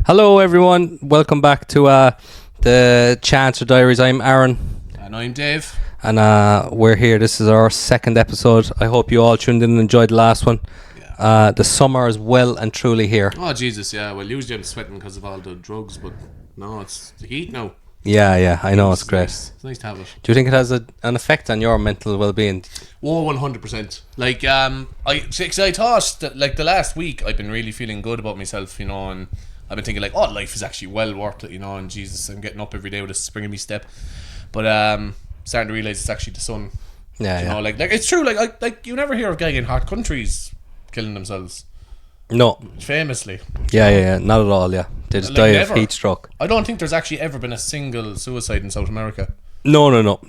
Hello everyone, welcome back to the Diaries. I'm Aaron. And I'm Dave. And we're here. This is our second episode. I hope you all tuned in and enjoyed the last one. Yeah. The summer is well and truly here. Oh Jesus, yeah. Well, usually I'm sweating because of all the drugs, but no, it's the heat now. Yeah, I know, it's great. Nice. It's nice to have it. Do you think it has an effect on your mental well-being? Oh, 100%. Like, I thought that, like, the last week I've been really feeling good about myself, you know, and I've been thinking, like, oh, life is actually well worth it, you know, and Jesus, I'm getting up every day with a spring in my step. But starting to realise it's actually the sun. Yeah, you know, like it's true, like you never hear of guys in hot countries killing themselves. No. Famously. Yeah, not at all, yeah. They just die of heat stroke. I don't think there's actually ever been a single suicide in South America. No.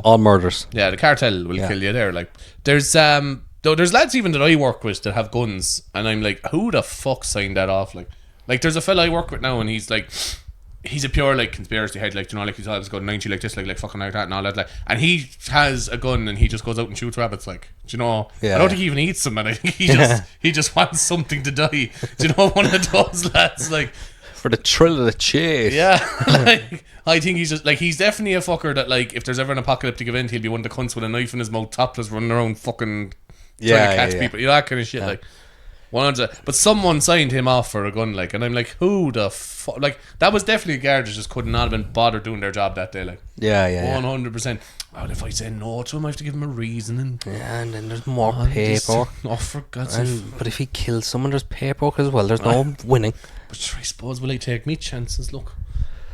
All murders. Yeah, the cartel will kill you there. Like, there's lads even that I work with that have guns, and I'm like, who the fuck signed that off? Like there's a fella I work with now, and he's a pure like conspiracy head, like, you know, like he's always got 90 like this, like fucking like that and all that, like, and he has a gun and he just goes out and shoots rabbits, like, do you know? I don't think he even eats them, and I think he just wants something to die. Do you know, one of those lads, like, for the thrill of the chase. Yeah, like, I think he's just like, he's definitely a fucker that, like, if there's ever an apocalyptic event, he'll be one of the cunts with a knife in his mouth, topless, running around fucking trying to catch people, you know, that kind of shit. Like, but someone signed him off for a gun, like, and I'm like, who the fuck? Like, that was definitely a guard that just could not have been bothered doing their job that day, like. Yeah. 100%. Well, if I say no to him, I have to give him a reason, and then there's more paper. For God's sake. But if he kills someone, there's paperwork as well. There's no winning. But I suppose, will I take me chances? Look,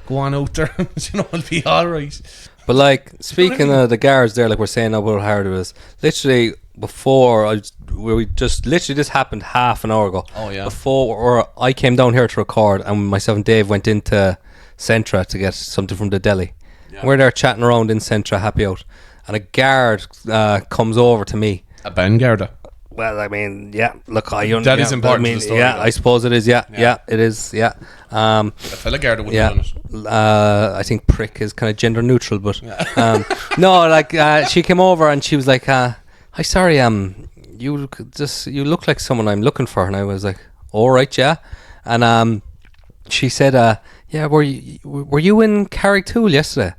go on out there. You know, I'll be alright. But, like, speaking of the guards there, like we're saying about how hard it was, literally before this happened half an hour ago. Oh, yeah. Before I came down here to record, and myself and Dave went into Centra to get something from the deli. Yeah. We're there chatting around in Centra, happy out, and a guard comes over to me. A Vanguard. Well, I mean, yeah. Look, that is important. To the story, yeah, I suppose it is. Yeah, it is. Yeah. A fella guard wouldn't have done it. I think prick is kind of gender neutral, but no, like she came over and she was like, "Hi, sorry, you look like someone I'm looking for," and I was like, "All right, yeah," and she said, "Yeah, were you in Carricktool yesterday?"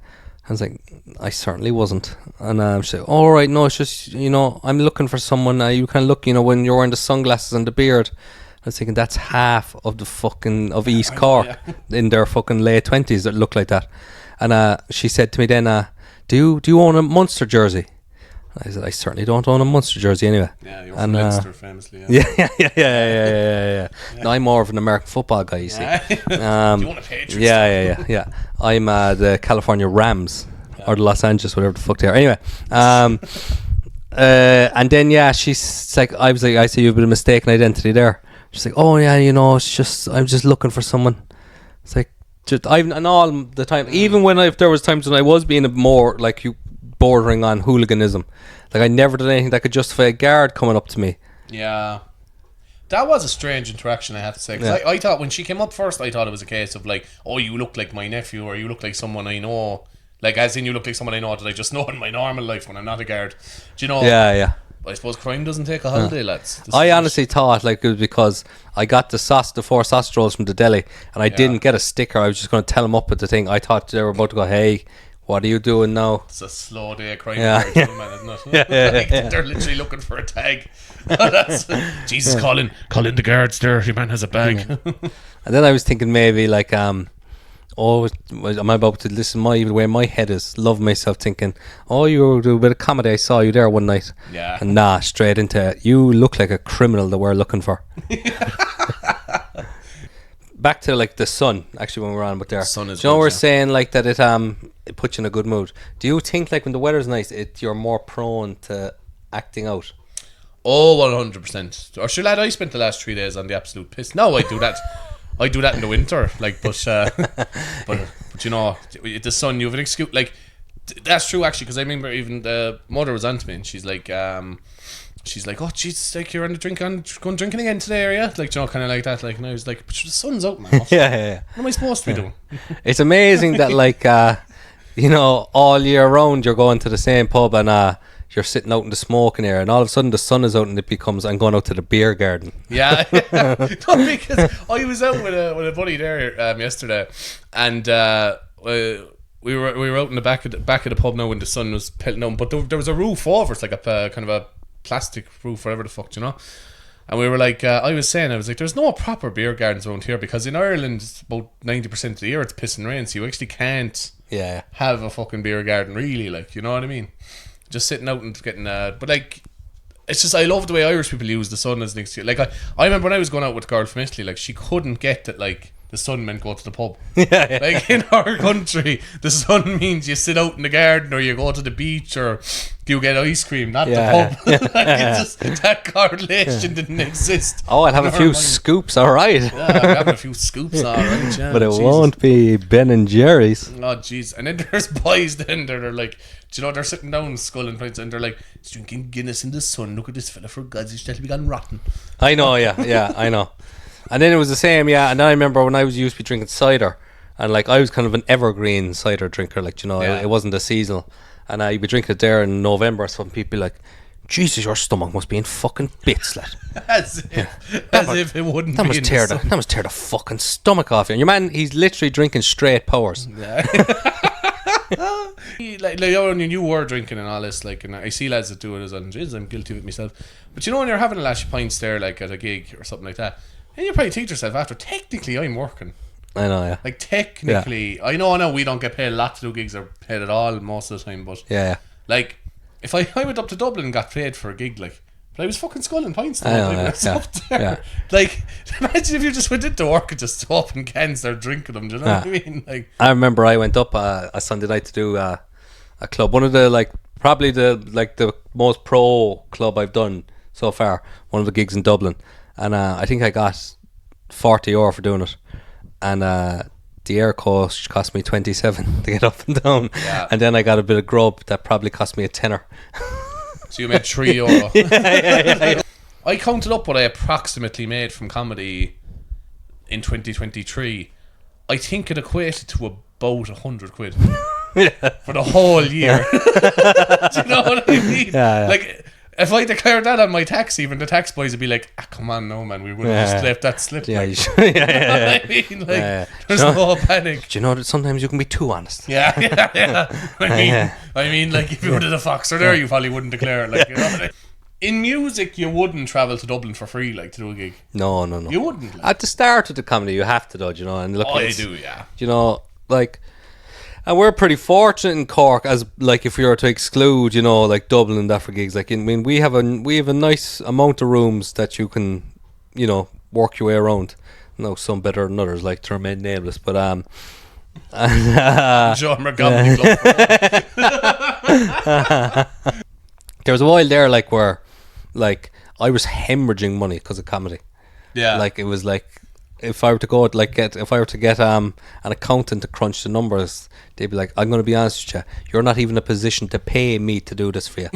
I was like, I certainly wasn't. And she said, all right, no, it's just, you know, I'm looking for someone. You kind of look, you know, when you're wearing the sunglasses and the beard. I was thinking, that's half of the fucking, of East Cork in their fucking late 20s that look like that. And she said to me then, do you own a Munster jersey? I said, I certainly don't own a Munster jersey anyway. Yeah, you're from Leinster, famously. Yeah. No, I'm more of an American football guy, you see. Do you want a Patriots? Yeah. I'm the California Rams or the Los Angeles, whatever the fuck they are. Anyway, and then she's like, I see you've been a mistaken identity there. She's like, oh yeah, you know, it's just I'm just looking for someone. It's like, and all the time, even when there was times when I was being more like you. Bordering on hooliganism, like I never did anything that could justify a guard coming up to me. Yeah, that was a strange interaction, I have to say, because I thought when she came up first, I thought it was a case of like, oh, you look like my nephew, or you look like someone I know, like as in you look like someone I know that I just know in my normal life when I'm not a guard. Do you know? Yeah. I suppose crime doesn't take a holiday, lads. I honestly thought like it was because I got the 4 sausage rolls from the deli and I didn't get a sticker. I was just going to tell them up with the thing. I thought they were about to go, hey, what are you doing now? It's a slow day of crime, man, isn't it? They're literally looking for a tag. Jesus, call in the guards there. Your man has a bag. And then I was thinking maybe like, am I about to listen the way my head is? Love myself thinking, oh, you do a bit of comedy. I saw you there one night. Yeah. And straight into you look like a criminal that we're looking for. Back to like the sun, actually, when we're on with there. The sun is good, we're saying like that it puts you in a good mood. Do you think like when the weather's nice, you're more prone to acting out? Oh, 100%. Or sure, lad, I spent the last 3 days on the absolute piss. No, I do that. I do that in the winter, like, but you know, the sun, you have an excuse. Like, that's true actually, because I remember even the mother was on to me, and she's like, oh jeez, like you're on the going drinking again today, are you? Like, you know, kind of like that. Like, and I was like, but the sun's out, man. Yeah. What am I supposed to be doing? It's amazing that like, you know, all year round you're going to the same pub and you're sitting out in the smoking area, and all of a sudden the sun is out, and it becomes I'm going out to the beer garden. Yeah, no, because I was out with a buddy there yesterday, and we were out in the back of the pub now when the sun was pelting down, but there was a roof over. It's like a kind of a plastic roof, whatever the fuck, you know. And we were like, I was like, there's no proper beer gardens around here, because in Ireland, about 90% of the year it's pissing rain, so you actually can't have a fucking beer garden, really, like, you know what I mean? Just sitting out and getting, but like, it's just, I love the way Irish people use the sun as an excuse. Like, I remember when I was going out with a girl from Italy, like, she couldn't get that, like, the sun meant go to the pub. Like, in our country, the sun means you sit out in the garden, or you go to the beach, or you get ice cream, not the pub. Like, it's just, that correlation didn't exist. Oh, I'll have a few scoops, alright. Yeah, I'm having a few scoops, alright, yeah. But it won't be Ben and Jerry's. Oh, jeez. And then there's boys then, they're like, do you know, they're sitting down sculling pints, and they're like, he's drinking Guinness in the sun, look at this fella, for God's sake, that'll be gone rotten. I know, yeah, I know. And then it was the same, and then I remember when I used to be drinking cider, and like I was kind of an evergreen cider drinker, like, you know, it wasn't a seasonal, and I'd be drinking it there in November, so people be like, Jesus, your stomach must be in fucking bits, lad. As if it wouldn't be that must tear the fucking stomach off you. And your man, he's literally drinking straight powers. Yeah. like when you were drinking and all this, like, and I see lads that do it as well, and geez, I'm guilty with myself. But you know, when you're having a lash of pints there, like at a gig or something like that, and you probably think to yourself after, technically I'm working. I know, yeah. Like, technically, I know we don't get paid a lot to do gigs, or paid at all most of the time, but like, if I went up to Dublin and got paid for a gig, like, but I was fucking sculling pints up there. Like, imagine if you just went into work and just opened cans, they're drinking them, do you know what I mean? Like, I remember I went up a Sunday night to do a club, one of the, like, probably the most pro club I've done so far, one of the gigs in Dublin, and I think I got €40 for doing it, and the air coach cost me 27 to get up and down, and then I got a bit of grub that probably cost me a tenner. So you made €3. Yeah. I counted up what I approximately made from comedy in 2023. I think it equated to about £100 for the whole year. Do you know what I mean? Like, if I declared that on my tax, even the tax boys would be like, come on, no, man, we would have just left that slip. Yeah, like. you should. I mean, like, there's no panic. Do you know that sometimes you can be too honest? Yeah. I mean, like, if you were to the Foxer there, you probably wouldn't declare it, like, you know. Like, in music, you wouldn't travel to Dublin for free, like, to do a gig. No. You wouldn't. Like. At the start of the comedy, you have to, though, you know. And look, I do, yeah. You know, like, and we're pretty fortunate in Cork, as like if we were to exclude, you know, like Dublin and that for gigs. Like, I mean, we have a nice amount of rooms that you can, you know, work your way around. No, some better than others, like to remain nameless, but John McGovney Club. There was a while there, like, where, like, I was hemorrhaging money because of comedy. Yeah, like, it was like, if I were to go, like, if I were to get an accountant to crunch the numbers, they'd be like, I'm going to be honest with you, you're not even in a position to pay me to do this for you.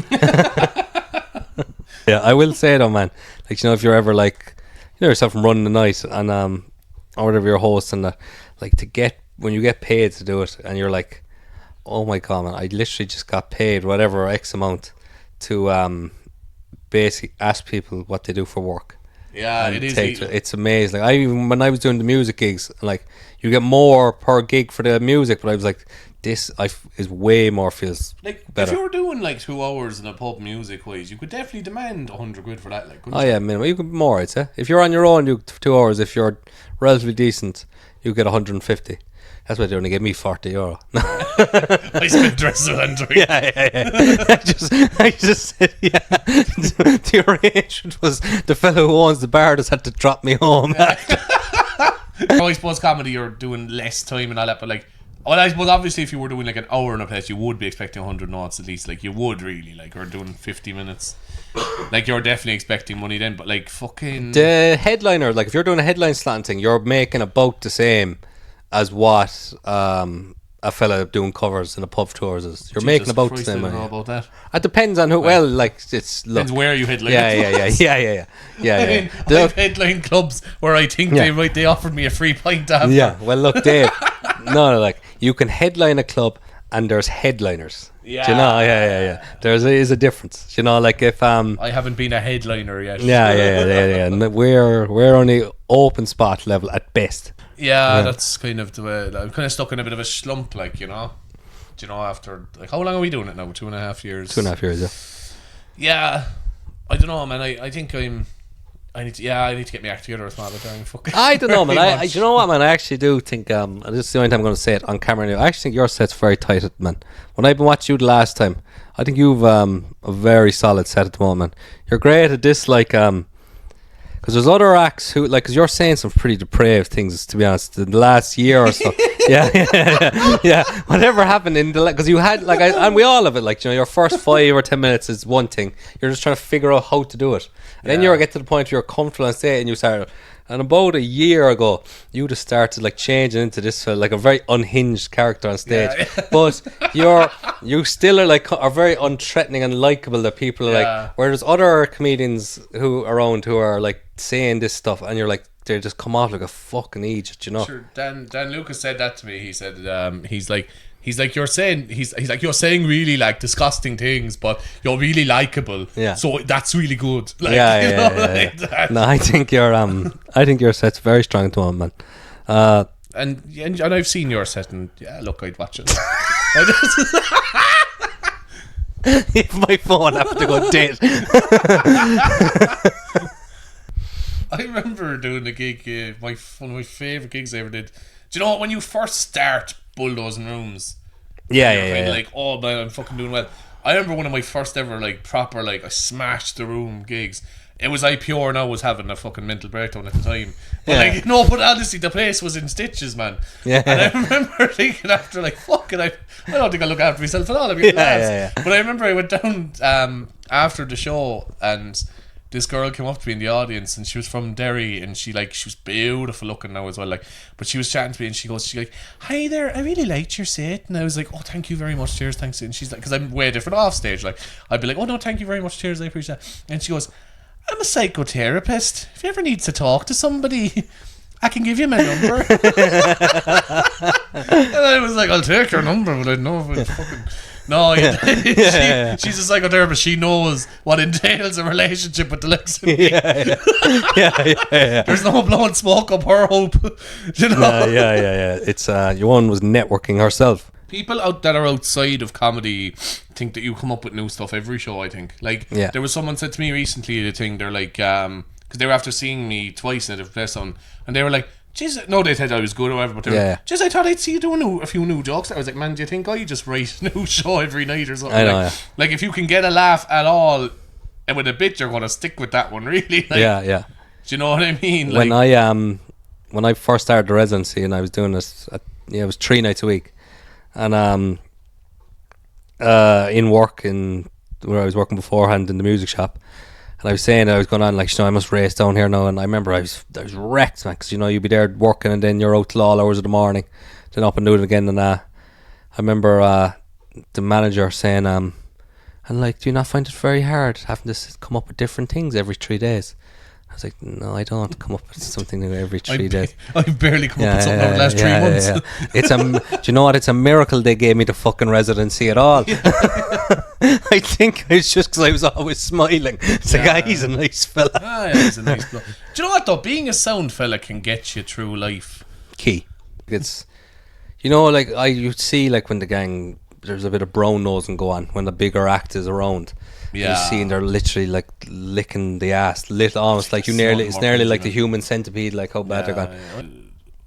Yeah, I will say though, man, like, you know, if you're ever like, you know yourself from running the night and or whatever you're hosting, that, like, when you get paid to do it and you're like, oh my god, man, I literally just got paid whatever X amount to basically ask people what they do for work. Yeah, it is. It's amazing. Like, when I was doing the music gigs, like, you get more per gig for the music, but I was like, this is way more, feels like better. If you were doing like 2 hours in a pub music wise, you could definitely demand £100 for that. Like, oh yeah, minimum. You could more, I'd say. If you're on your own, you 2 hours. If you're relatively decent, you get 150. That's why they only gave me €40. I spent dresses and drink. Yeah. I just said, yeah. The arrangement was the fellow who owns the bar just had to drop me home. I suppose comedy, you're doing less time and all that, but like, well, I suppose obviously if you were doing like an hour in a place, you would be expecting 100 notes at least. Like, you would really, like, or doing 50 minutes. Like, you're definitely expecting money then, but like, fucking the headliner, like, if you're doing a headline slant thing, you're making about the same as what a fella doing covers in a pub tours is. You're making about the same money. I don't know about that. It depends on who. Well, like, it's depends where you headline. Yeah. I mean, I've headline clubs where I think they offered me a free pint after. Yeah. Well, look, Dave. no, like, you can headline a club and there's headliners. Yeah. Do you know? Yeah. There is a difference. Do you know, like if I haven't been a headliner yet. Yeah. And we're only open spot level at best. Yeah, that's kind of the way. I'm kind of stuck in a bit of a slump, like, you know. Do you know, after, like, how long are we doing it now? 2.5 years. 2.5 years, yeah. Yeah, I don't know, man. I think I need to get my act together with my fucking. I don't know, man. I you know what, man? I actually do think and this is the only time I'm going to say it on camera now. I actually think your set's very tight, man. When I've been watching you the last time, I think you've a very solid set at the moment. You're great at this, like because there's other acts who, like, because you're saying some pretty depraved things, to be honest, in the last year or so. yeah. Whatever happened in the, because you had, like, and we all have it, like, you know, your first 5 or 10 minutes is one thing. You're just trying to figure out how to do it. And then you get to the point where you're comfortable on stage and you start. And about a year ago, you just started, like, changing into this like a very unhinged character on stage. Yeah. But you still are, like, are very unthreatening and likable that people are like. Where there's other comedians who are around who are, like, saying this stuff and you're like, they just come off like a fucking idiot, you know. Sure, Dan Lucas said that to me. He said he's like you're saying you're saying really, like, disgusting things, but you're really likable. Yeah. So that's really good. Like, yeah. No, I think your set's very strong at the moment, man. And I've seen your set, and look, I'd watch it. If my phone happened to go dead. I remember doing a gig, one of my favourite gigs I ever did. Do you know what, when you first start bulldozing rooms? Yeah. Like, oh man, I'm fucking doing well. I remember one of my first ever, like, proper, like, I smashed the room gigs. It was pure now was having a fucking mental breakdown at the time. But like, no, but honestly, the place was in stitches, man. Yeah. And I remember thinking after, like, fucking, I don't think I look after myself at all. I mean, But I remember I went down after the show, and this girl came up to me in the audience, and she was from Derry, and she was beautiful looking now as well, like, but she was chatting to me, and she's like, hi there, I really liked your set. And I was like, oh, thank you very much, cheers, thanks. And she's like, because I'm way different off stage, like, I'd be like, oh no, thank you very much, cheers, I appreciate that. And she goes, I'm a psychotherapist, if you ever need to talk to somebody, I can give you my number. And I was like, I'll take your number, but I don't know if it's fucking. No, she's a psychotherapist. She knows what entails a relationship with the likes of me. Yeah. There's no blowing smoke up her hope. You know? Yeah. It's Joanne was networking herself. People that are outside of comedy think that you come up with new stuff every show, I think. Like, there was someone said to me recently, the thing, they're like, because they were after seeing me twice at a press on, and they were like, jeez, no, they said I was good or whatever, but they were, jeez, I thought I'd see you doing a few new jokes. I was like, man, do you think I just write a new show every night or something? I know, like, if you can get a laugh at all, and with a bit, you're going to stick with that one, really. Like, yeah. Do you know what I mean? Like, when I first started the residency, and I was doing this, it was 3 nights a week, and in work, where I was working beforehand in the music shop. And I was saying that I was going on, like, you know, I must race down here now. And I remember I was wrecked, man, because, you know, you'd be there working and then you're out till all hours of the morning, then up and do it again. And I remember the manager saying, and like, do you not find it very hard having to come up with different things every 3 days? I was like, no, I don't come up with something new every 3 days. I've barely come up with something over the last 3 months. Yeah. Do you know what? It's a miracle they gave me the fucking residency at all. I think it's just because I was always smiling. It's like, he's a nice fella. He's a nice bloke. Do you know what, though? Being a sound fella can get you through life. Key. It's, you know, like, you see, like, when the gang, there's a bit of brown nosing go on when the bigger act is around. Yeah. You see, and they're literally, like, licking the ass, almost like it's nearly like the human centipede, like how bad they're gone. Yeah.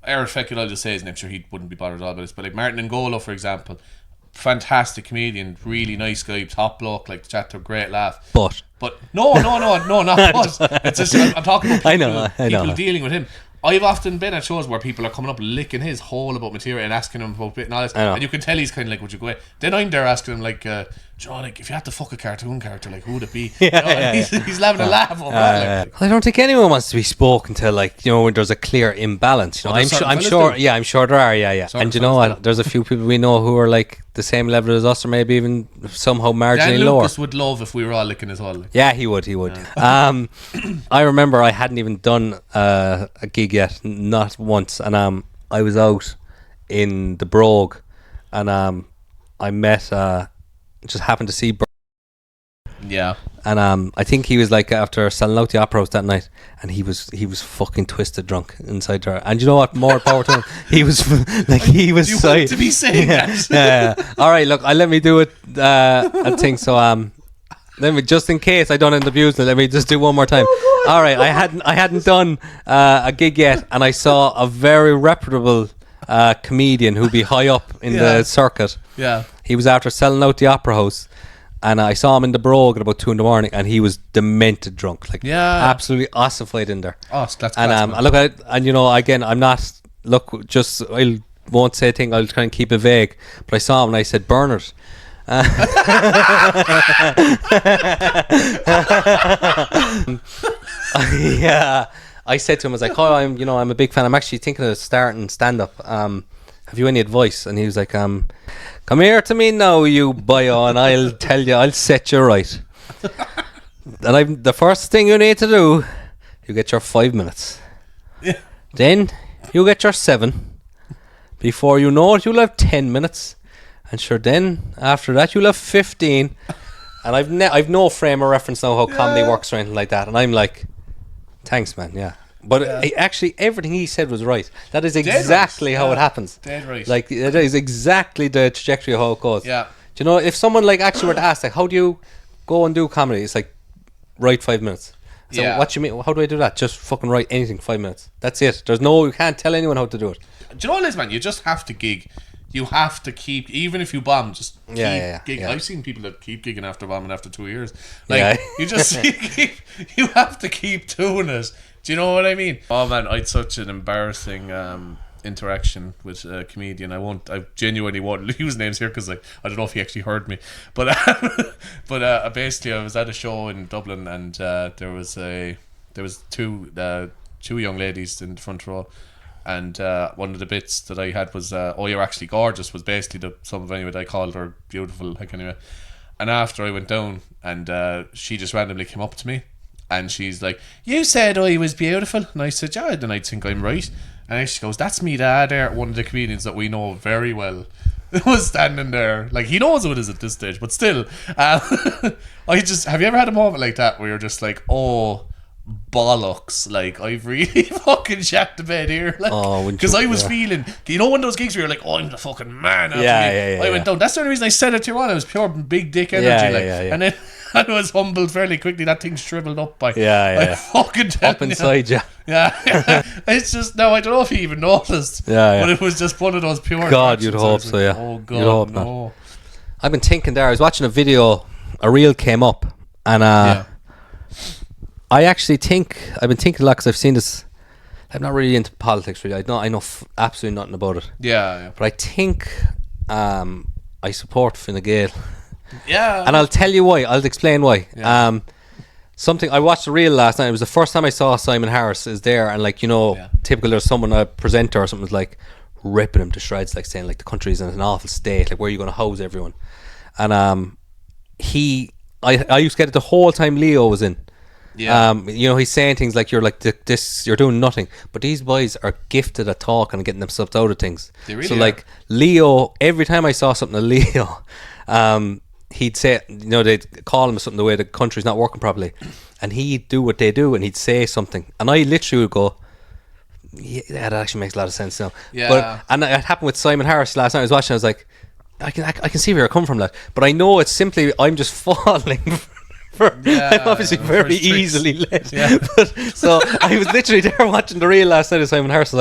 Eric Feckle, I'll just say his name, sure he wouldn't be bothered at all about this, but like Martin N'Golo, for example, fantastic comedian, really nice guy, top bloke, like, chat to a great laugh. But no, not but. It's just, I'm talking about people dealing with him. I've often been at shows where people are coming up licking his hole about material and asking him about bit and all this, and you can tell he's kind of like, would you go away? Then I'm there asking him, like, you know, like, if you had to fuck a cartoon character, like, who would it be? He's having a laugh over that. I don't think anyone wants to be spoken to, like, you know, when there's a clear imbalance. You know, I'm sure there are. And you know what? There's a few people we know who are like the same level as us, or maybe even somehow marginally lower. Lucas would love if we were all licking his hole. Like. Yeah, he would. Yeah. I remember I hadn't even done a gig yet, not once, and I was out in the Brogue, and I met just happened to see. Yeah. And I think he was like after selling out the Opera House that night, and he was fucking twisted drunk inside there. And you know what? More power to him. He was like he was. You want to be saying that? Yeah. All right, look, let me do it. I think so. Let me, just in case I don't end up using it, let me just do one more time. All right, I hadn't done a gig yet, and I saw a very reputable comedian who'd be high up in the circuit. Yeah. He was after selling out the Opera House. And I saw him in the Brogue at about 2 a.m, and he was demented drunk, like absolutely ossified in there. Oh, that's and I look at it, and you know, again, I'm not I won't say a thing. I'll try and keep it vague. But I saw him and I said, Bernard. Yeah, I said to him, I was like, "Oh, I'm a big fan. I'm actually thinking of starting stand up. Have you any advice?" And he was like, "Come here to me now, you boyo, and I'll tell you, I'll set you right." And the first thing you need to do, you get your 5 minutes. Yeah. Then you get your 7. Before you know it, you'll have 10 minutes. And sure, then after that, you'll have 15. And I've no frame of reference now how comedy works or anything like that. And I'm like, thanks, man. Yeah. But actually, everything he said was right. That is exactly how it happens. Dead right. Like, it is exactly the trajectory of how it goes. Yeah. Do you know, if someone like actually were to ask, like, how do you go and do comedy? It's like, write 5 minutes. So what you mean? How do I do that? Just fucking write anything 5 minutes. That's it. You can't tell anyone how to do it. Do you know what it is, man? You just have to gig. You have to keep, even if you bomb, just keep gigging. Yeah. I've seen people that keep gigging after bombing after 2 years. Like, you just you have to keep doing it. Do you know what I mean? Oh man, I had such an embarrassing interaction with a comedian. I genuinely won't use names here because I don't know if he actually heard me. But basically, I was at a show in Dublin, and there was two young ladies in the front row. And one of the bits that I had was "Oh, you're actually gorgeous" was basically the sum of anyway that I called her beautiful, like, anyway. And after I went down, and she just randomly came up to me, and she's like, "You said I was beautiful," and I said, "Yeah, then I think I'm right." And she goes, "That's me dad there," one of the comedians that we know very well. Was standing there, like, he knows who it is at this stage, but still, have you ever had a moment like that where you're just like, oh, bollocks, like, I've really fucking shat the bed here, like, because I was feeling, you know, one of those gigs where you're like, oh, I'm the fucking man after me. I went down. That's the only reason I said it to you on. It was pure big dick energy, and then I was humbled fairly quickly. That thing shriveled up by fucking up inside you. Yeah. It's just, no, I don't know if he even noticed, but it was just one of those pure God, you'd hope so. Like, oh God, you'd hope no. Not. I've been thinking there, I was watching a video, a reel came up, and I actually think, I've been thinking a lot because I've seen this. I'm not really into politics, really. I know absolutely nothing about it. Yeah. But I think I support Fine Gael. Yeah. And I'll tell you why. I'll explain why. Yeah. Something, I watched a reel last night. It was the first time I saw Simon Harris is there, and, like, you know, typical, there's someone, a presenter or something, was like ripping him to shreds, like saying, like, the country's in an awful state, like, where are you going to house everyone? And I used to get it the whole time Leo was in. Yeah. You know, he's saying things like, you're like this, you're doing nothing, but these boys are gifted at talking and getting themselves out of things. They really so are. Like Leo, every time I saw something of Leo, he'd say, you know, they'd call him something the way the country's not working properly, and he'd do what they do, and he'd say something, and I literally would go, yeah, that actually makes a lot of sense now. Yeah. And it happened with Simon Harris last night. I was watching, I was like, I can see where I come from, that, but I know it's simply I'm just falling. I'm obviously very easily led. Yeah. So I was literally there watching the reel last night of Simon Harris.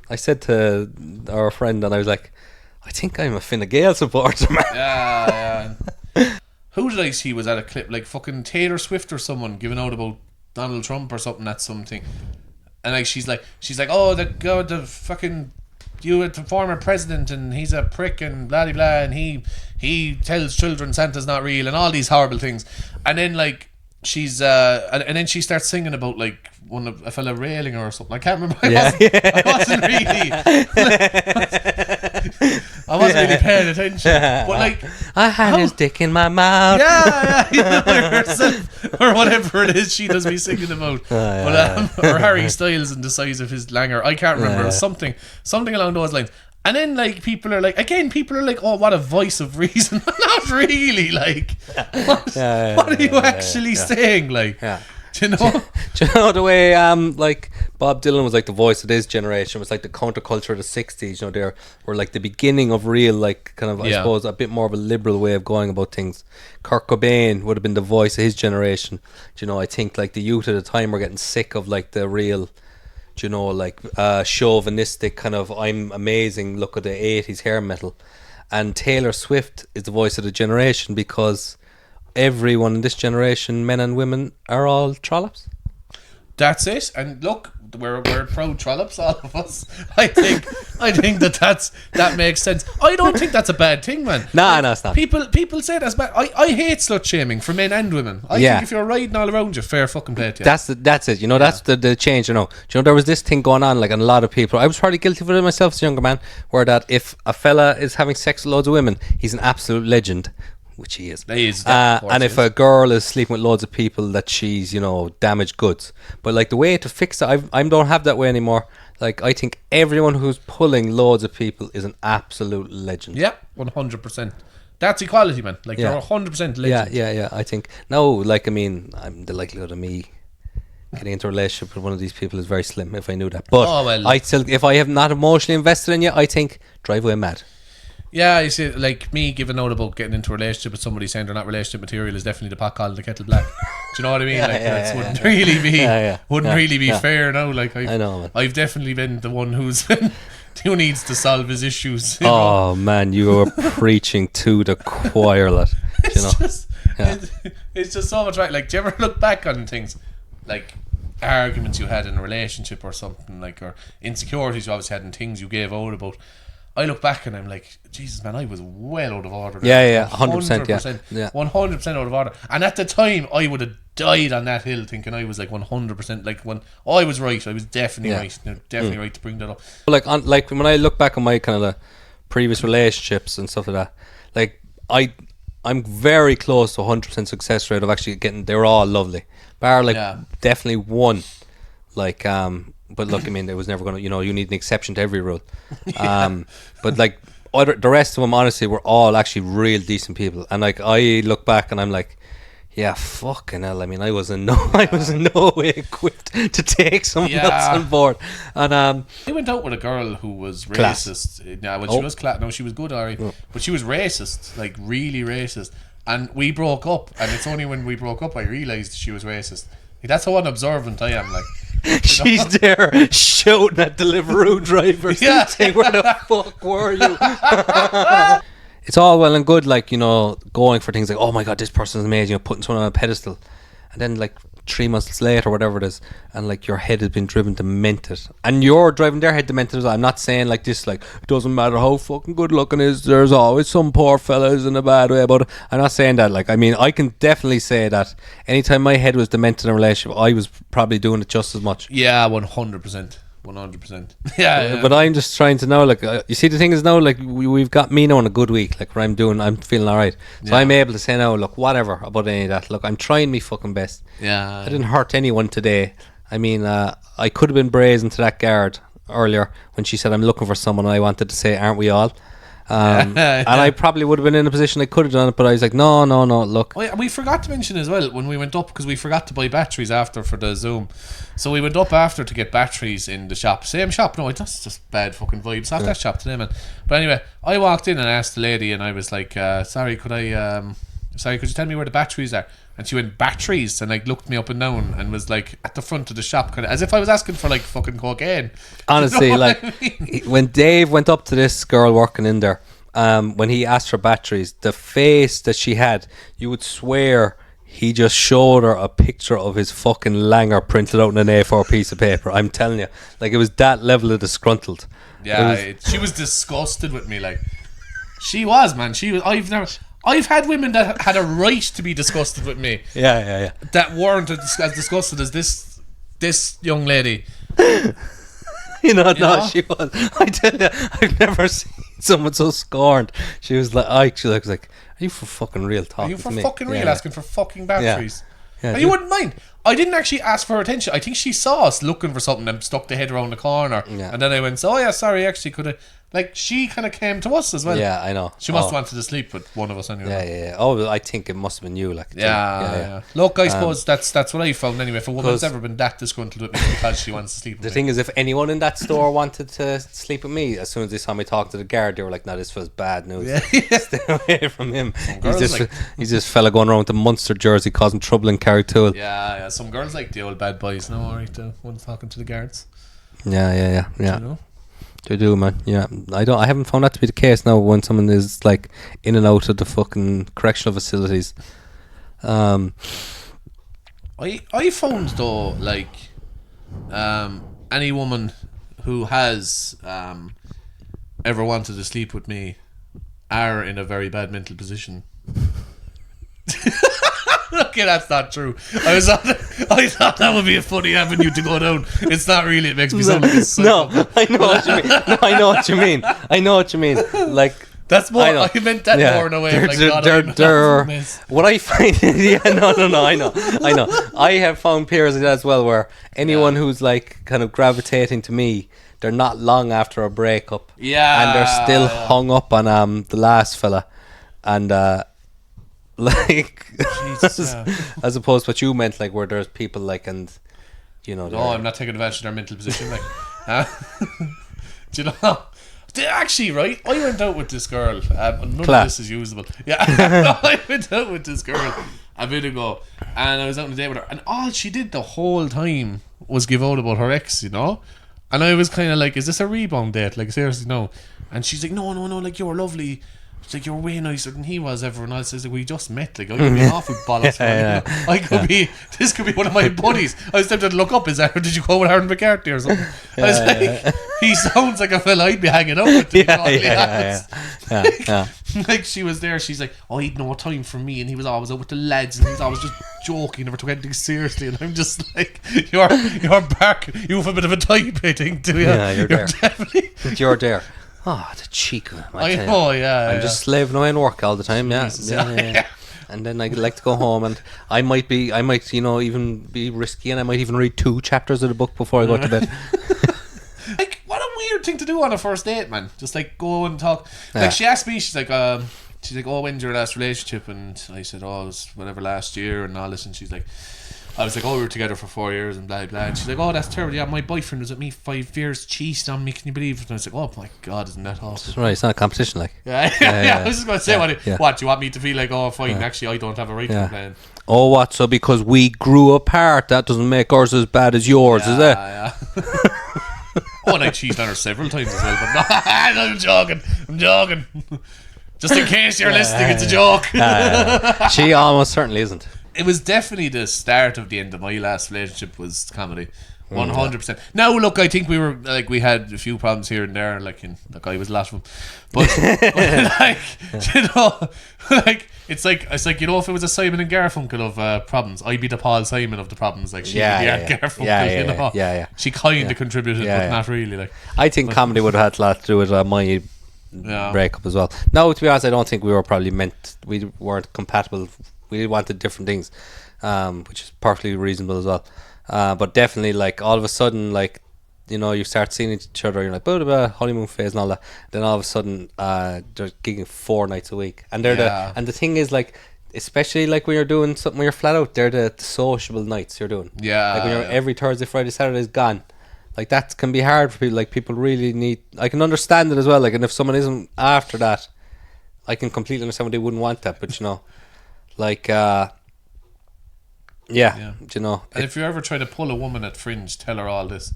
I said to our friend, and I was like, I think I'm a Fine Gael supporter, man. Yeah. Who did I see was at a clip, like fucking Taylor Swift or someone giving out about Donald Trump or something, that's something. And like she's like, oh, the fucking, you the former president, and he's a prick, and blah blah blah, and he tells children Santa's not real, and all these horrible things. And then like she's and then she starts singing about like a fella railing her or something. I can't remember. I wasn't really paying attention. But like, I had his dick in my mouth. Herself, or whatever it is she does me singing about. Or Harry Styles and the size of his langer. I can't remember. Something along those lines. And then like people are like, oh, what a voice of reason. Not really, like, what are you actually saying, like? Yeah. Do you know? Do you know the way like Bob Dylan was like the voice of his generation, was like the counterculture of the 60s, you know, they were like the beginning of real, like, kind of, I suppose, a bit more of a liberal way of going about things. Kurt Cobain would have been the voice of his generation. Do you know, I think like the youth at the time were getting sick of like the real, do you know, like chauvinistic kind of I'm amazing look at the 80s hair metal. And Taylor Swift is the voice of the generation because everyone in this generation, men and women, are all trollops. That's it. And look, we're proud trollops, all of us. I think that makes sense. I don't think that's a bad thing, man. No, it's not. People say that's bad. I hate slut shaming for men and women. I think if you're riding all around you, fair fucking play to you. That's it. You know, that's the change. You know, there was this thing going on, like, and a lot of people. I was probably guilty of it myself as a younger man, where that if a fella is having sex with loads of women, he's an absolute legend. Which he is. And if a girl is sleeping with loads of people, that she's, you know, damaged goods. But like the way to fix it, I don't have that way anymore. Like, I think everyone who's pulling loads of people is an absolute legend. Yeah, 100%. That's equality, man. Like, you're 100% legend. Yeah. I think no, like, I mean, the likelihood of me getting into a relationship with one of these people is very slim. If I knew that, but I still, if I have not emotionally invested in you, I think drive away mad. Yeah, you see, like me giving out about getting into a relationship with somebody saying they're not relationship material is definitely the pot calling the kettle black. Do you know what I mean? Wouldn't really be fair now. Like, I know, man. I've definitely been the one who needs to solve his issues. You know? Man, you are preaching to the choir, lad. It's just so much right. Like, do you ever look back on things like arguments you had in a relationship or something, like, or insecurities you obviously had and things you gave out about? I look back and I'm like, Jesus, man, I was well out of order. 100%, 100% out of order. And at the time, I would have died on that hill thinking I was like 100%. Like, when I was right, I was definitely right. Definitely right to bring that up. Like, when I look back on my kind of previous relationships and stuff like that, like, I'm very close to 100% success rate of actually getting. They were all lovely, bar like definitely one, like But look, I mean, it was never going to, you know, you need an exception to every rule. But like the rest of them, honestly, were all actually real decent people. And like, I look back and I'm like, yeah, fucking hell. I mean, I was in no way equipped to take someone else on board. And I went out with a girl who was racist. She was class. No, she was good, Ari, but she was racist, like really racist. And we broke up. And it's only when we broke up I realised she was racist. Like, that's how unobservant I am. Like, she's there shouting at Deliveroo drivers, saying, "Where the fuck were you?" It's all well and good, like, you know, going for things like, "Oh my god, this person's amazing," you know, putting someone on a pedestal, and then like 3 months later, whatever it is, and like your head has been driven demented, and you're driving their head demented as well. I'm not saying like this, like, it doesn't matter how fucking good looking is, there's always some poor fellas in a bad way about it. I'm not saying that. Like, I mean, I can definitely say that anytime my head was demented in a relationship, I was probably doing it just as much. Yeah, 100%. 100%. Yeah. But I'm just trying to know, like, you see, the thing is now, like, we've got me now on a good week, like, where I'm feeling alright, so I'm able to say now, look, whatever about any of that, look, I'm trying my fucking best. I didn't hurt anyone today. I mean, I could have been brazen to that guard earlier when she said I'm looking for someone, and I wanted to say, aren't we all? And I probably would have been in a position I could have done it, but I was like, no, look. We forgot to mention as well when we went up, because we forgot to buy batteries after for the Zoom, so we went up after to get batteries in the shop, same shop. No, that's just bad fucking vibes off that shop today, man. But anyway, I walked in and asked the lady, and I was like, sorry, could you tell me where the batteries are? And she went, batteries, and like looked me up and down and was like at the front of the shop, kind of as if I was asking for like fucking cocaine. Honestly, you know like, I mean? When Dave went up to this girl working in there, when he asked for batteries, the face that she had, you would swear he just showed her a picture of his fucking langer printed out on an A4 piece of paper. I'm telling you, like, it was that level of disgruntled. Yeah, she was disgusted with me. Like, she was, man. She was. I've had women that had a right to be disgusted with me. Yeah. That weren't as disgusted as this young lady. She was. I tell you, I've never seen someone so scorned. She was like, she was like, are you for fucking real talking? Are you for to me? fucking real asking for fucking batteries? Yeah, and you wouldn't mind. I didn't actually ask for her attention. I think she saw us looking for something and stuck the head around the corner. Yeah. And then I went, oh yeah, sorry, actually, could I? Like, she kind of came to us as well. Yeah, I know. She must have wanted to sleep with one of us anyway. Yeah. Oh, I think it must have been you. Like, yeah. Look, I suppose that's what I found anyway. If a woman's ever been that disgruntled with me because she wants to sleep with me. The thing is, if anyone in that store wanted to sleep with me, as soon as they saw me talk to the guard, they were like, "No, this feels bad news. Stay away from him. He's this fella going around with the Munster jersey causing trouble in Carrigtwohill." Yeah. Some girls like the old bad boys. No, alright, the ones talking to the guards. Yeah. You know? They do, man. Yeah, I haven't found that to be the case now. When someone is like in and out of the fucking correctional facilities. I found though, like, any woman who has ever wanted to sleep with me are in a very bad mental position. Okay, that's not true. I thought that would be a funny avenue to go down. It's not really. It makes me sound like a psycho. No, I know what you mean. No, I know what you mean. Like, that's more. I meant that more in a way. What I find, I know. I have found peers of that as well, where anyone who's like kind of gravitating to me, they're not long after a breakup, and they're still hung up on the last fella, and like Jesus, as opposed to what you meant, like where there's people like, and you know. No, I'm not taking advantage of their mental position. Like, do you know? Actually, right? I went out with this girl. None of this is usable. Yeah, I went out with this girl a bit ago, and I was out on a date with her, and all she did the whole time was give out about her ex, you know. And I was kind of like, "Is this a rebound date? Like, seriously, no." And she's like, "No, like, you're lovely. It's like, you're way nicer than he was." Everyone else says, like, "We just met. Like, I could be off with bollocks. I could be. This could be one of my buddies." I was tempted to look up. Did you go with Aaron McCarthy or something? I was like, he sounds like a fella I'd be hanging out with. Like, she was there. She's like, "Oh, he'd no time for me, and he was always out with the lads, and he was always just joking, never took anything seriously." And I'm just like, "You're barking. You have a bit of a type, I think, do you?" Yeah, you're there. Definitely. You're there. Oh, the cheek of him. I'm just slaving away in work all the time. Yeah. And then I like to go home, and I might, even be risky, and I might even read 2 chapters of the book before I go to bed. Like, what a weird thing to do on a first date, man. Just like go and talk. Like, she asked me, she's like, "Oh, when's your last relationship?" And I said, "Oh, it was whatever, last year," and all this. And she's like, I was like, "Oh, we were together for 4 years and blah blah." And she's like, "Oh, that's terrible. Yeah, my boyfriend was with me 5 years, cheated on me. Can you believe it?" And I was like, "Oh my god, isn't that awful?" That's right. It's not a competition, like. Yeah. I was just going to say, what do you want me to feel like? "Oh, fine. Actually, I don't have a right to complain." Oh, what? So because we grew apart, that doesn't make ours as bad as yours, is it? Yeah. Oh, and I cheated on her several times as well. But no, I'm joking. Just in case you're listening, it's a joke. She almost certainly isn't. It was definitely the start of the end of my last relationship was comedy. 100%. Now, look, I think we had a few problems here and there, like I was a lot of them. But like, like it's like if it was a Simon and Garfunkel of problems, I'd be the Paul Simon of the problems. Like, she'd be the Art Garfunkel. Yeah. She kind of contributed, but not really. Like, I think comedy would have had a lot to do with my breakup as well. No, to be honest, I don't think we were probably we weren't compatible. We wanted different things, which is perfectly reasonable as well. But definitely, like, all of a sudden, like, you start seeing each other, you're like, blah, blah, blah, honeymoon phase and all that. Then all of a sudden, they're gigging 4 nights a week, and and the thing is, like, especially like when you're doing something where you're flat out, they're the sociable nights you're doing. Yeah, like when you're every Thursday, Friday, Saturday is gone. Like, that can be hard for people. Like, people really need. I can understand it as well. Like, and if someone isn't after that, I can completely understand why they wouldn't want that. But like, and if you ever try to pull a woman at Fringe, tell her all this.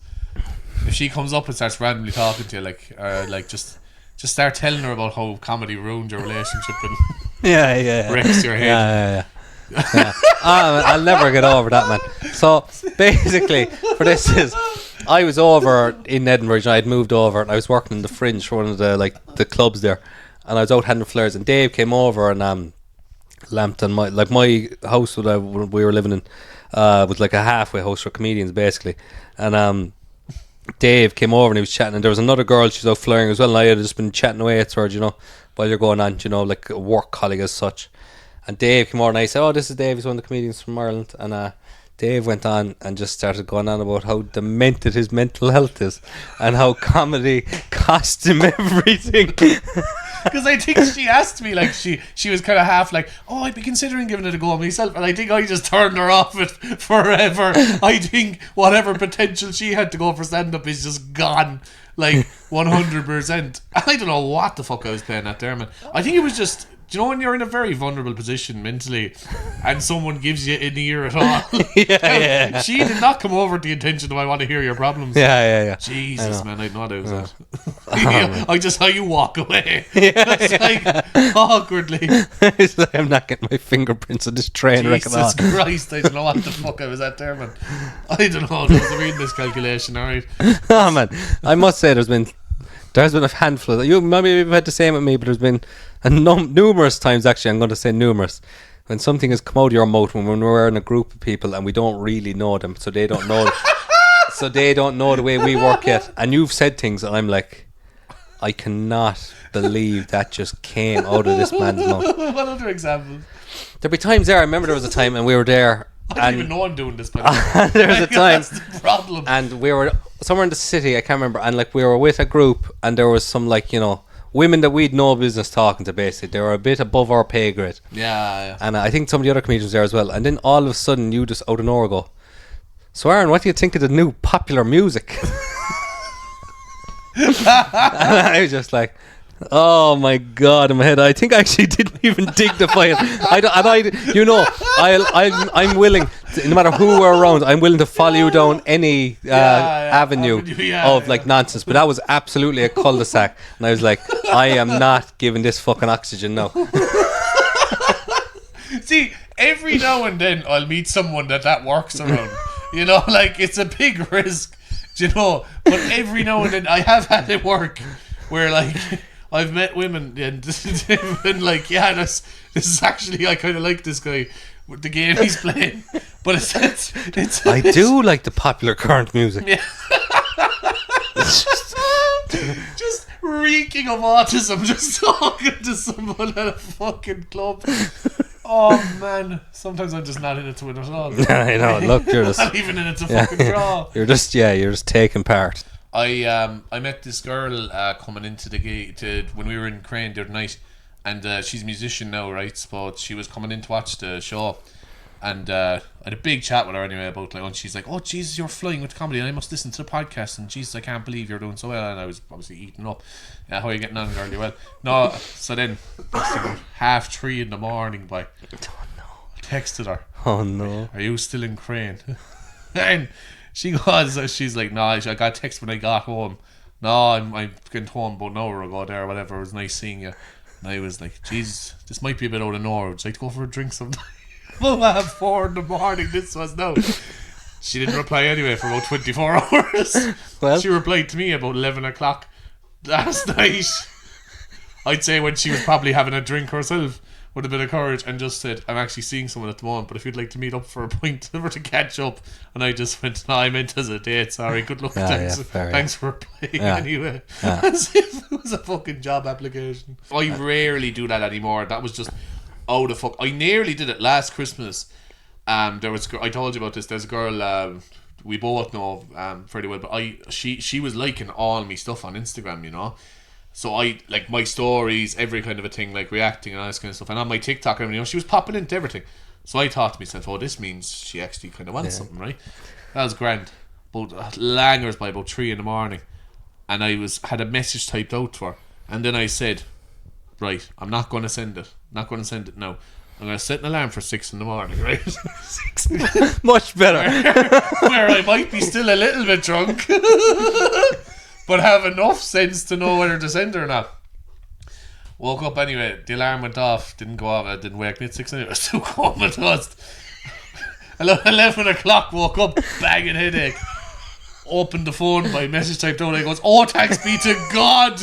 If she comes up and starts randomly talking to you, like just start telling her about how comedy ruined your relationship and wrecks your head. I'll never get over that, man. So basically, for this is, I was over in Edinburgh. I had moved over, and I was working in the Fringe for one of the clubs there, and I was out handing flares, and Dave came over and lamped on my house that we were living in was like a halfway house for comedians basically, and Dave came over and he was chatting, and there was another girl, she's out flaring as well, and I had just been chatting away at her, while you're going on, like a work colleague as such. And Dave came over and I said, "Oh, this is Dave, he's one of the comedians from Ireland." And Dave went on and just started going on about how demented his mental health is and how comedy cost him everything. Because I think she asked me, like, she was kind of half like, oh, I'd be considering giving it a go myself, and I think I just turned her off it forever. I think whatever potential she had to go for stand-up is just gone, like, 100%. I don't know what the fuck I was playing at there, man. I think it was just, do you know when you're in a very vulnerable position mentally and someone gives you an ear at all? Yeah. She did not come over with the intention of I want to hear your problems. Yeah. Jesus, man, I didn't know that was it. Oh, I just saw you walk away. Yeah, It's like, awkwardly. It's like, I'm not getting my fingerprints on this train wreck at all. Jesus Christ, I don't know what the fuck I was at there, man. I don't know, there was a reading this calculation, alright. Oh, man. I must say there's been a handful of you maybe you've had the same with me, but there's been numerous times, actually I'm going to say numerous, when something has come out of your mouth when we're in a group of people and we don't really know them, so they don't know so they don't know the way we work yet, and you've said things and I'm like, I cannot believe that just came out of this man's mouth. What other examples? There'll be times there. I remember there was a time and we were there I don't even know I'm doing this, but there was a time that's the problem. and we were somewhere in the city, I can't remember, and like we were with a group and there was some, like, you know, women that we'd no business talking to. Basically they were a bit above our pay grade, yeah. and I think some of the other comedians were there as well, and then all of a sudden you just out of nowhere go, so Aaron, what do you think of the new popular music? And I was just like, oh my god, in my head I think I actually didn't even dignify it. I'm willing to, no matter who we're around, I'm willing to follow you down any avenue of like nonsense, but that was absolutely a cul-de-sac, and I was like, I am not giving this fucking oxygen now. See, every now and then I'll meet someone that works around. You know, like, it's a big risk, you know, but every now and then I have had it work where, like, I've met women and been like, yeah, this is actually, I kind of like this guy with the game he's playing, but it's I do like the popular current music. Yeah. Just reeking of autism, just talking to someone at a fucking club. Oh man, sometimes I'm just not in it to win at all. I know. Look, you're just not even in it to fucking draw. You're just taking part. I met this girl coming into the gate when we were in Crane the other night, and she's a musician now, right? So she was coming in to watch the show, and I had a big chat with her anyway about, like, and she's like, oh Jesus, you're flying with comedy and I must listen to the podcast, and Jesus, I can't believe you're doing so well. And I was obviously eating up. Yeah, how are you getting on, girl? You well? No. So then it's about 3:30 in the morning, boy. Oh no. I texted her. Oh no. Are you still in Crane? And she goes, she's like, no, I got a text when I got home. No, I'm getting home about an hour ago there, whatever. It was nice seeing you. And I was like, Jesus, this might be a bit out of nowhere. Would you like to go for a drink sometime? Well, 4 in the morning, this was now. She didn't reply anyway for about 24 hours. Well, she replied to me about 11 o'clock last night. I'd say when she was probably having a drink herself with a bit of courage, and just said, I'm actually seeing someone at the moment, but if you'd like to meet up for a pint or to catch up. And I just went, no, I meant as a date, sorry, good luck, thanks for replying anyway. As if it was a fucking job application. I rarely do that anymore. That was just out of fuck. I nearly did it last Christmas. There was, I told you about this, there's a girl we both know fairly well, but she was liking all my stuff on Instagram, you know. So I, like, my stories, every kind of a thing, like reacting and all this kind of stuff, and on my TikTok, you know, she was popping into everything. So I thought to myself, oh, this means she actually kind of wants something, right? That was grand. But langers by about 3 in the morning, and I had a message typed out to her, and then I said, right, I'm not going to send it. Not going to send it now. I'm going to set an alarm for 6 in the morning, right? 6. Much better. Where I might be still a little bit drunk, but have enough sense to know whether to send her or not. Woke up anyway, the alarm went off, didn't go off, I didn't wake me at 6 anyway, I was too comatose. 11 o'clock, woke up, banging headache. Opened the phone, my message typed out, I goes, oh, thanks be to God.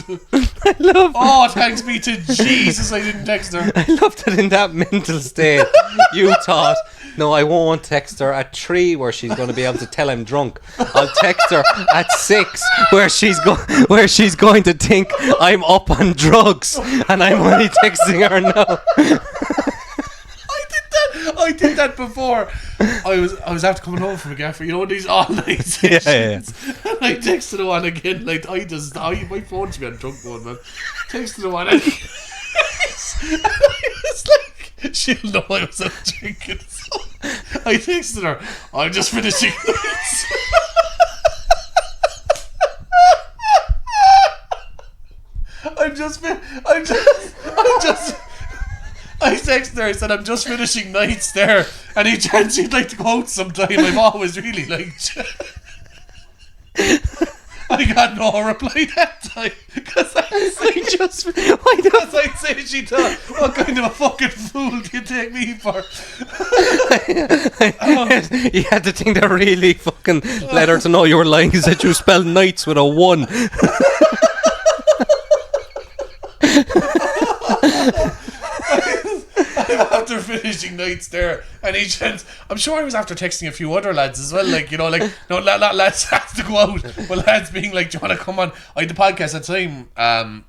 I love Oh, thanks be to Jesus, I didn't text her. I love that in that mental state you thought, no, I won't text her at 3 where she's going to be able to tell I'm drunk. I'll text her at 6 where she's going to think I'm up on drugs, and I'm only texting her now. I did that. I did that before. I was after coming home from a gaffer, you know, these all night sessions. And I texted the one again, like my phone's been on drunk mode, man. Texted the one and I was like, she'll know I was out drinking. So I texted her, I'm just finishing nights. I texted her, I said, I'm just finishing nights there. Any chance you'd like to go out sometime? I've always really liked you. I got no reply that time. Because I'd say she thought, what kind of a fucking fool do you take me for? You had to think that really fucking let her to know you were lying. He said you spelled nights with a 1. After finishing nights there, and I'm sure I was after texting a few other lads as well, like, you know, like, no, lads have to go out, but lads being like, do you want to come on? I had the podcast at the time,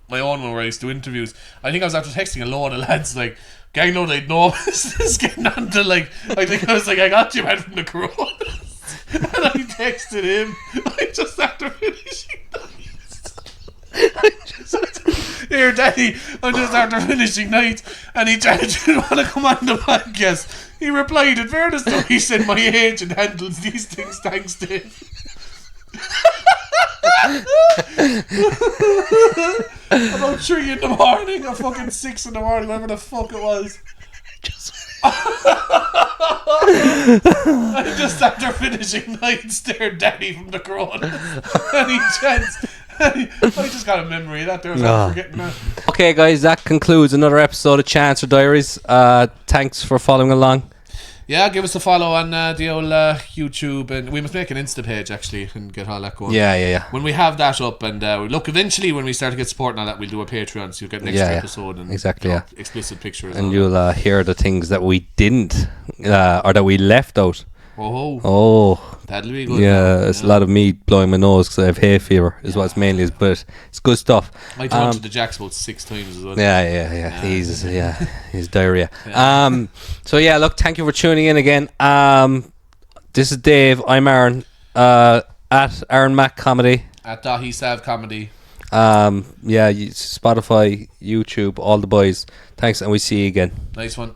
my own one where I used to do interviews. I think I was after texting a load of lads, like, gang load I'd know is getting on to, like, I think I was like, I got you man from the corona. And I texted him, I just after finishing nights. Here, Daddy, I'm just after finishing night, and he didn't want to come on the podcast. He replied, in fairness though, he said, my agent handles these things, thanks to him. About 3 in the morning, or fucking 6 in the morning, whatever the fuck it was. I'm just after finishing nights there, Daddy from the corona. Any chance? I just got a memory of that there, so I'm forgetting that. Okay, guys, that concludes another episode of Chance or Diaries. Thanks for following along. Yeah, give us a follow on the old YouTube, and we must make an Insta page actually and get all that going. Yeah. When we have that up, and look, eventually when we start to get support and all that, we'll do a Patreon, so you'll get an extra episode and exactly, explicit pictures. And you'll hear the things that we didn't, or that we left out. Oh, that'll be good. Yeah, it's a lot of me blowing my nose because I have hay fever, is what it's mainly is, but it's good stuff. I talked to the Jacks about 6 times as well. Yeah. He's diarrhea. So yeah, look, thank you for tuning in again. This is Dave. I'm Aaron. At Aaron Mac Comedy. At Dahi Sav Comedy. Spotify, YouTube, all the boys. Thanks, and we see you again. Nice one.